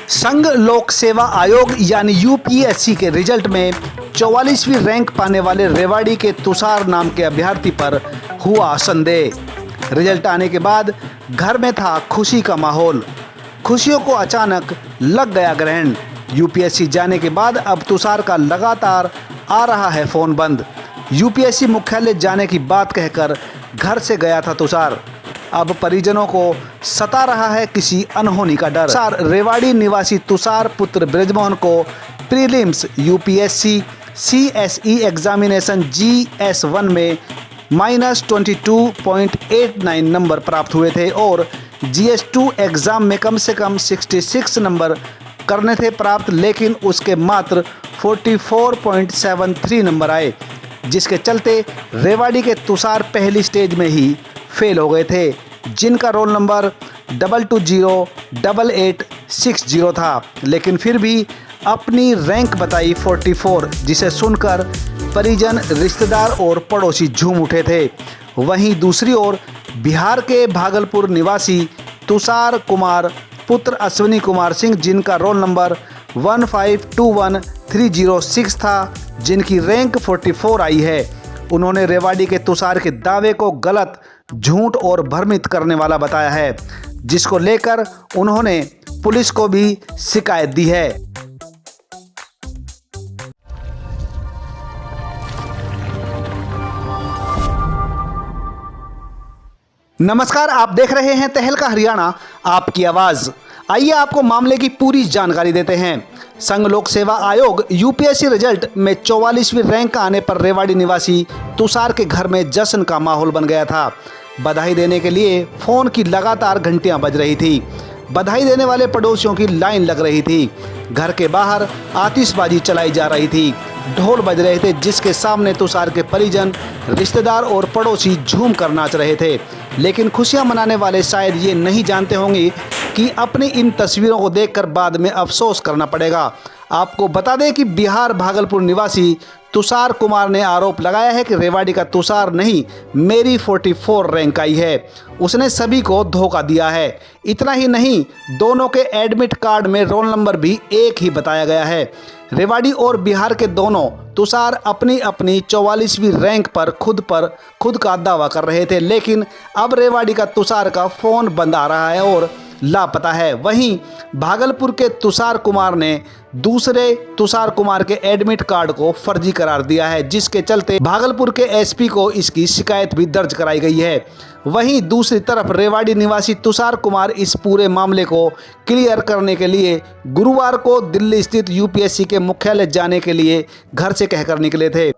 संघ लोक सेवा आयोग यानी यूपीएससी के रिजल्ट में 44वीं रैंक पाने वाले रेवाड़ी के तुषार नाम के अभ्यर्थी पर हुआ संदेह। रिजल्ट आने के बाद घर में था खुशी का माहौल। खुशियों को अचानक लग गया ग्रहण। यूपीएससी जाने के बाद अब तुषार का लगातार आ रहा है फ़ोन बंद। यूपीएससी मुख्यालय जाने की बात कहकर घर से गया था तुषार। अब परिजनों को सता रहा है किसी अनहोनी का डर। रेवाड़ी निवासी तुषार पुत्र ब्रजमोहन को prelims UPSC CSE examination GS1 में -22.89 नंबर प्राप्त हुए थे और GS2 एग्ज़ाम में कम से कम 66 नंबर करने थे प्राप्त, लेकिन उसके मात्र 44.73 नंबर आए, जिसके चलते रेवाड़ी के तुषार पहली स्टेज में ही फेल हो गए थे, जिनका रोल नंबर 2208860 था। लेकिन फिर भी अपनी रैंक बताई 44, जिसे सुनकर परिजन, रिश्तेदार और पड़ोसी झूम उठे थे। वहीं दूसरी ओर बिहार के भागलपुर निवासी तुषार कुमार पुत्र अश्विनी कुमार सिंह, जिनका रोल नंबर 1521306 था, जिनकी रैंक 44 आई है, उन्होंने रेवाड़ी के तुषार के दावे को गलत, झूठ और भ्रमित करने वाला बताया है, जिसको लेकर उन्होंने पुलिस को भी शिकायत दी है। नमस्कार, आप देख रहे हैं तहलका हरियाणा, आपकी आवाज। आइए आपको मामले की पूरी जानकारी देते हैं। संघ लोक सेवा आयोग यूपीएससी रिजल्ट में 44वीं रैंक आने पर रेवाड़ी निवासी तुषार के घर में जश्न का माहौल बन गया था। बधाई देने के लिए फ़ोन की लगातार घंटियां बज रही थी। बधाई देने वाले पड़ोसियों की लाइन लग रही थी। घर के बाहर आतिशबाजी चलाई जा रही थी, ढोल बज रहे थे, जिसके सामने तुषार के परिजन, रिश्तेदार और पड़ोसी झूम कर नाच रहे थे। लेकिन खुशियां मनाने वाले शायद ये नहीं जानते होंगे कि अपनी इन तस्वीरों को देखकर बाद में अफसोस करना पड़ेगा। आपको बता दें कि बिहार भागलपुर निवासी तुषार कुमार ने आरोप लगाया है कि रेवाड़ी का तुषार नहीं, मेरी 44 रैंक आई है। उसने सभी को धोखा दिया है। इतना ही नहीं, दोनों के एडमिट कार्ड में रोल नंबर भी एक ही बताया गया है। रेवाड़ी और बिहार के दोनों तुषार अपनी अपनी 44वीं रैंक पर खुद का दावा कर रहे थे, लेकिन अब रेवाड़ी का तुषार का फ़ोन बंद आ रहा है और लापता है। वहीं भागलपुर के तुषार कुमार ने दूसरे तुषार कुमार के एडमिट कार्ड को फर्जी करार दिया है, जिसके चलते भागलपुर के एसपी को इसकी शिकायत भी दर्ज कराई गई है। वहीं दूसरी तरफ रेवाड़ी निवासी तुषार कुमार इस पूरे मामले को क्लियर करने के लिए गुरुवार को दिल्ली स्थित यूपीएससी के मुख्यालय जाने के लिए घर से कहकर निकले थे।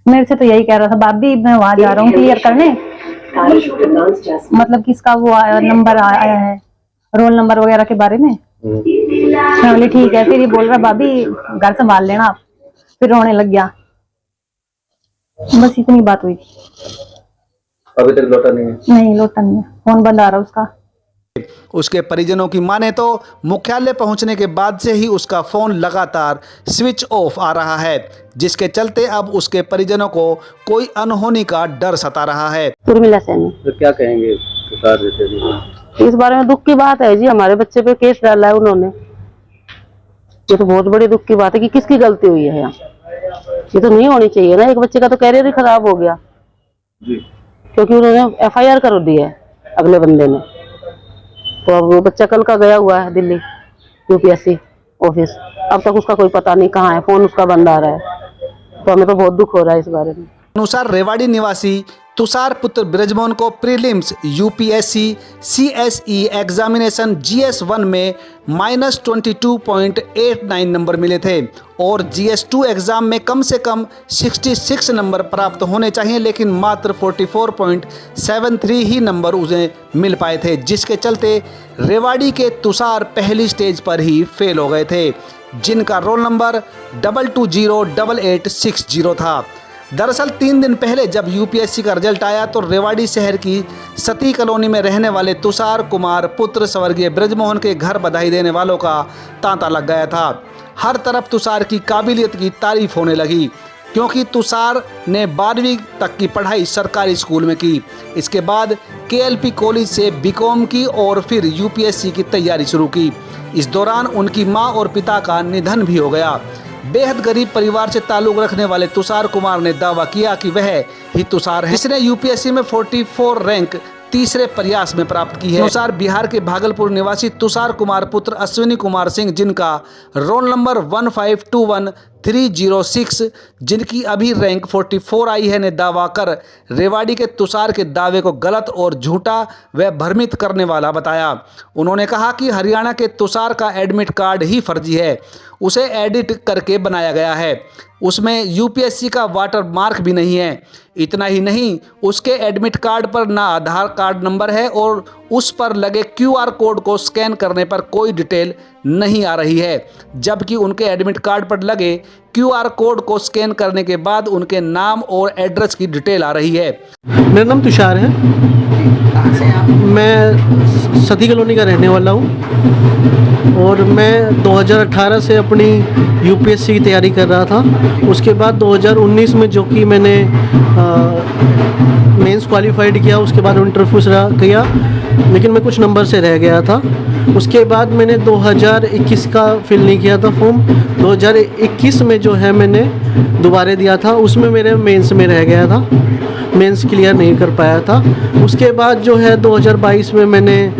मेरे से तो यही कह रहा था, बाबी मैं वहां जा रहा हूँ क्लियर करने, मतलब किसका वो नंबर आया है, रोल नंबर वगैरह के बारे में। मैं बोली ठीक है। फिर ये बोल रहा भाभी घर संभाल लेना आप। फिर रोने लग गया। बस इतनी बात हुई। अभी तक लौटा नहीं है? नहीं लौटा नहीं है, फोन बंद आ रहा उसका। उसके परिजनों की माने तो मुख्यालय पहुंचने के बाद से ही उसका फ़ोन लगातार स्विच ऑफ आ रहा है, जिसके चलते अब उसके परिजनों को कोई अनहोनी का डर सता रहा है। उर्मिला सैनी। तो क्या कहेंगे तुषार जैसे भी? इस बारे में दुख की बात है जी, हमारे बच्चे पे केस डाला है उन्होंने। ये तो बहुत बड़ी दुख की बात है कि किसकी गलती हुई है यहाँ। ये तो नहीं होनी चाहिए ना, एक बच्चे का तो कैरियर ही खराब हो गया जी, क्योंकि उन्होंने FIR कर दी है अगले बंदे ने। तो अब वो बच्चा कल का गया हुआ है दिल्ली यूपीएससी ऑफिस, अब तक उसका कोई पता नहीं कहाँ है, फोन उसका बंद आ रहा है। तो हमें तो बहुत दुख हो रहा है इस बारे में। अनुसार रेवाड़ी निवासी तुषार पुत्र ब्रजमोहन को prelims UPSC CSE examination GS1 में -22.89 नंबर मिले थे और GS2 एग्ज़ाम में कम से कम 66 नंबर प्राप्त होने चाहिए, लेकिन मात्र 44.73 ही नंबर उन्हें मिल पाए थे, जिसके चलते रेवाड़ी के तुषार पहली स्टेज पर ही फेल हो गए थे, जिनका रोल नंबर 2208860 था। दरअसल 3 दिन पहले जब यूपीएससी का रिजल्ट आया तो रेवाड़ी शहर की सती कॉलोनी में रहने वाले तुषार कुमार पुत्र स्वर्गीय ब्रजमोहन के घर बधाई देने वालों का तांता लग गया था। हर तरफ तुषार की काबिलियत की तारीफ होने लगी। क्योंकि तुषार ने 12वीं तक की पढ़ाई सरकारी स्कूल में की। इसके बाद केएलपी कॉलेज से बीकॉम की और फिर यूपीएससी की तैयारी शुरू की। इस दौरान उनकी मां और पिता का निधन भी हो गया। बेहद गरीब परिवार से ताल्लुक रखने वाले तुषार कुमार ने दावा किया कि वह ही तुषार है जिसने यूपीएससी में 44 रैंक तीसरे प्रयास में प्राप्त की है। तुषार बिहार के भागलपुर निवासी तुषार कुमार पुत्र अश्विनी कुमार सिंह, जिनका रोल नंबर 1521306, जिनकी अभी रैंक 44 आई है, ने दावा कर रेवाड़ी के तुषार के दावे को गलत और झूठा व भ्रमित करने वाला बताया। उन्होंने कहा कि हरियाणा के तुषार का एडमिट कार्ड ही फर्जी है, उसे एडिट करके बनाया गया है, उसमें यूपीएससी का वाटर मार्क भी नहीं है। इतना ही नहीं, उसके एडमिट कार्ड पर ना आधार कार्ड नंबर है और उस पर लगे क्यूआर कोड को स्कैन करने पर कोई डिटेल नहीं आ रही है, जबकि उनके एडमिट कार्ड पर लगे क्यूआर कोड को स्कैन करने के बाद उनके नाम और एड्रेस की डिटेल आ रही है। मेरा नाम तुषार है। मैं सती कॉलोनी का रहने वाला हूँ और मैं 2018 से अपनी यूपीएससी की तैयारी कर रहा था। उसके बाद 2019 में जो कि मैंने मेंस क्वालिफाइड किया, उसके बाद इंटरव्यू किया, लेकिन मैं कुछ नंबर से रह गया था। उसके बाद मैंने 2021 का फिल नहीं किया था फॉर्म। 2021 में जो है मैंने दोबारा दिया था, उसमें मेरे मेंस में रह गया था, मेंस क्लियर नहीं कर पाया था। उसके बाद जो है 2022 में मैंने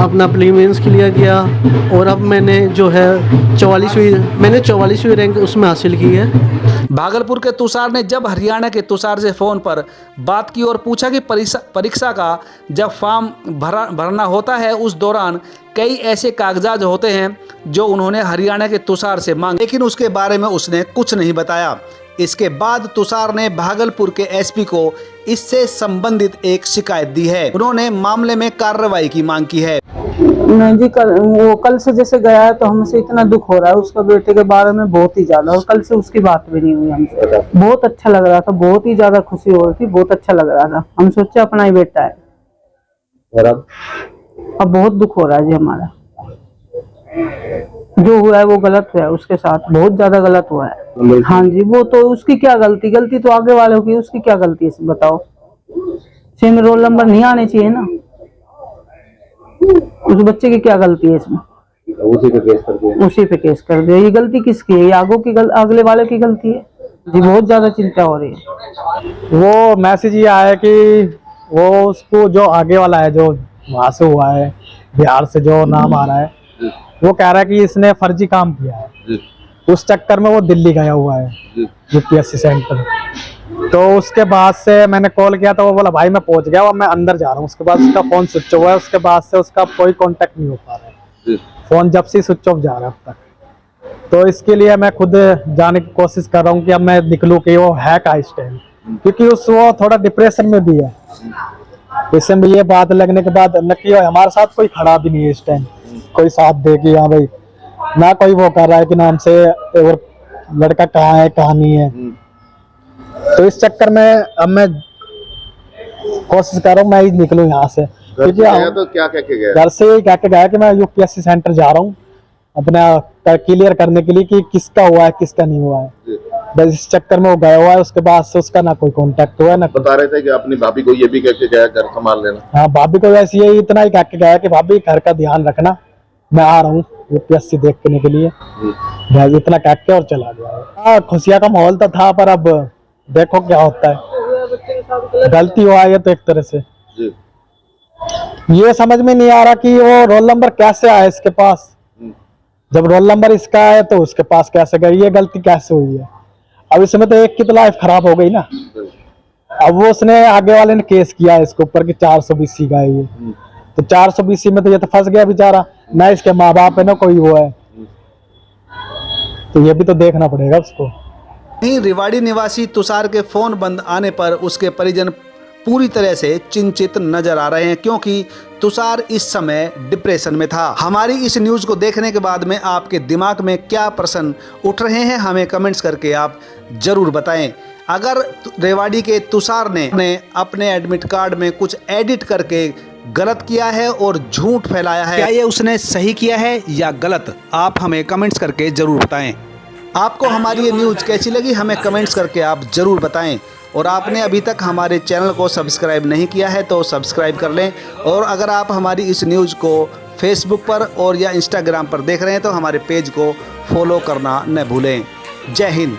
अपना प्रीलिम्स क्लियर किया और अब मैंने जो है 44वीं रैंक उसमें हासिल की है। भागलपुर के तुषार ने जब हरियाणा के तुषार से फ़ोन पर बात की और पूछा कि परीक्षा का जब फॉर्म भरना होता है उस दौरान कई ऐसे कागजात होते हैं जो उन्होंने हरियाणा के तुषार से मांगे, लेकिन उसके बारे में उसने कुछ नहीं बताया। इसके बाद तुषार ने भागलपुर के एसपी को इससे संबंधित एक शिकायत दी है। उन्होंने मामले में कार्रवाई की मांग की है। नहीं जी, कल से जैसे गया है तो हमसे इतना दुख हो रहा है उसका बेटे के बारे में बहुत ही ज्यादा, और कल से उसकी बात भी नहीं हुई हमसे। बहुत अच्छा लग रहा था, बहुत ही ज्यादा खुशी हो रही थी, बहुत अच्छा लग रहा था। हम सोचे अपना ही बेटा है, और अब बहुत दुख हो रहा है जी हमारा। जो हुआ है वो गलत हुआ है, उसके साथ बहुत ज्यादा गलत हुआ है। हाँ जी, वो तो उसकी क्या गलती तो आगे वालों की, उसकी क्या गलती है बताओ। सेम रोल नंबर नहीं आने चाहिए ना, उस बच्चे की क्या गलती है इसमें? उसी पे केस कर दिया। उसी पे केस कर दिया। ये गलती किसकी है? ये अगले वाले की गलती है जी। बहुत ज्यादा चिंता हो रही है। वो मैसेज ये आया कि वो उसको जो आगे वाला है, जो वहां से हुआ है, बिहार से जो नाम आ रहा है, वो कह रहा है कि इसने फर्जी काम किया है। उस चक्कर में वो दिल्ली गया हुआ है यूपीएससी सेंटर। तो उसके बाद से मैंने कॉल किया तो वो बोला भाई मैं पहुंच गया और मैं अंदर जा रहा हूँ। उसके बाद उसका फोन स्विच ऑफ है, उसके बाद से उसका कोई कांटेक्ट नहीं हो पा रहा है। फोन जब से स्विच ऑफ जा रहा है अब तक। तो इसके लिए मैं खुद जाने की कोशिश कर रहा हूँ कि अब मैं निकलूँ कि वो है का इस टाइम, क्योंकि वो थोड़ा डिप्रेशन में भी है। इससे में ये बात लगने के बाद नक्की हमारे साथ कोई खड़ा भी नहीं है इस टाइम, कोई साथ दे कि हाँ भाई, ना कोई वो कर रहा है कि नाम से और लड़का कहाँ है कहाँ नहीं है। तो इस चक्कर में अब मैं कोशिश कर रहा हूँ मैं ही निकलूँ यहाँ से। क्योंकि तो क्या कह के गया? घर से ही कह के गया कि मैं यूपीएससी सेंटर जा रहा हूँ अपना क्लियर करने के लिए कि किसका हुआ है किसका नहीं हुआ है। बस इस चक्कर में वो गया हुआ है। उसके बाद से उसका ना कोई कांटेक्ट हुआ है ना। बता रहे थे कि अपनी भाभी को ये भी कह के गया घर संभाल लेना। हाँ, भाभी को वैसे ये इतना ही कह के गया कि भाभी घर का ध्यान रखना, मैं आ रहा हूँ यूपीएससी देखने के लिए। इतना कह के और चला गया। हाँ, खुशियाँ का माहौल तो था, पर अब देखो क्या होता है। गलती हुआ है तो एक तरह से ये समझ में नहीं आ रहा कि वो रोल नंबर कैसे आया इसके पास। जब रोल नंबर इसका है तो उसके पास कैसे गई, ये गलती कैसे हुई है। अब इसमें तो एक की तो लाइफ खराब हो गई ना। अब वो उसने आगे वाले ने केस किया है इसके ऊपर कि 420 का है ये, तो 420 में तो ये तो फंस गया बेचारा, ना इसके माँ बाप है ना कोई वो है। तो ये भी तो देखना पड़ेगा उसको। वहीं रेवाड़ी निवासी तुषार के फोन बंद आने पर उसके परिजन पूरी तरह से चिंतित नजर आ रहे हैं, क्योंकि तुषार इस समय डिप्रेशन में था। हमारी इस न्यूज़ को देखने के बाद में आपके दिमाग में क्या प्रश्न उठ रहे हैं, हमें कमेंट्स करके आप जरूर बताएं। अगर रेवाड़ी के तुषार ने अपने एडमिट कार्ड में कुछ एडिट करके गलत किया है और झूठ फैलाया है, क्या ये उसने सही किया है या गलत, आप हमें कमेंट्स करके जरूर बताएं। आपको हमारी ये न्यूज़ कैसी लगी हमें कमेंट्स करके आप ज़रूर बताएं। और आपने अभी तक हमारे चैनल को सब्सक्राइब नहीं किया है तो सब्सक्राइब कर लें। और अगर आप हमारी इस न्यूज़ को फेसबुक पर और या इंस्टाग्राम पर देख रहे हैं तो हमारे पेज को फॉलो करना न भूलें। जय हिंद।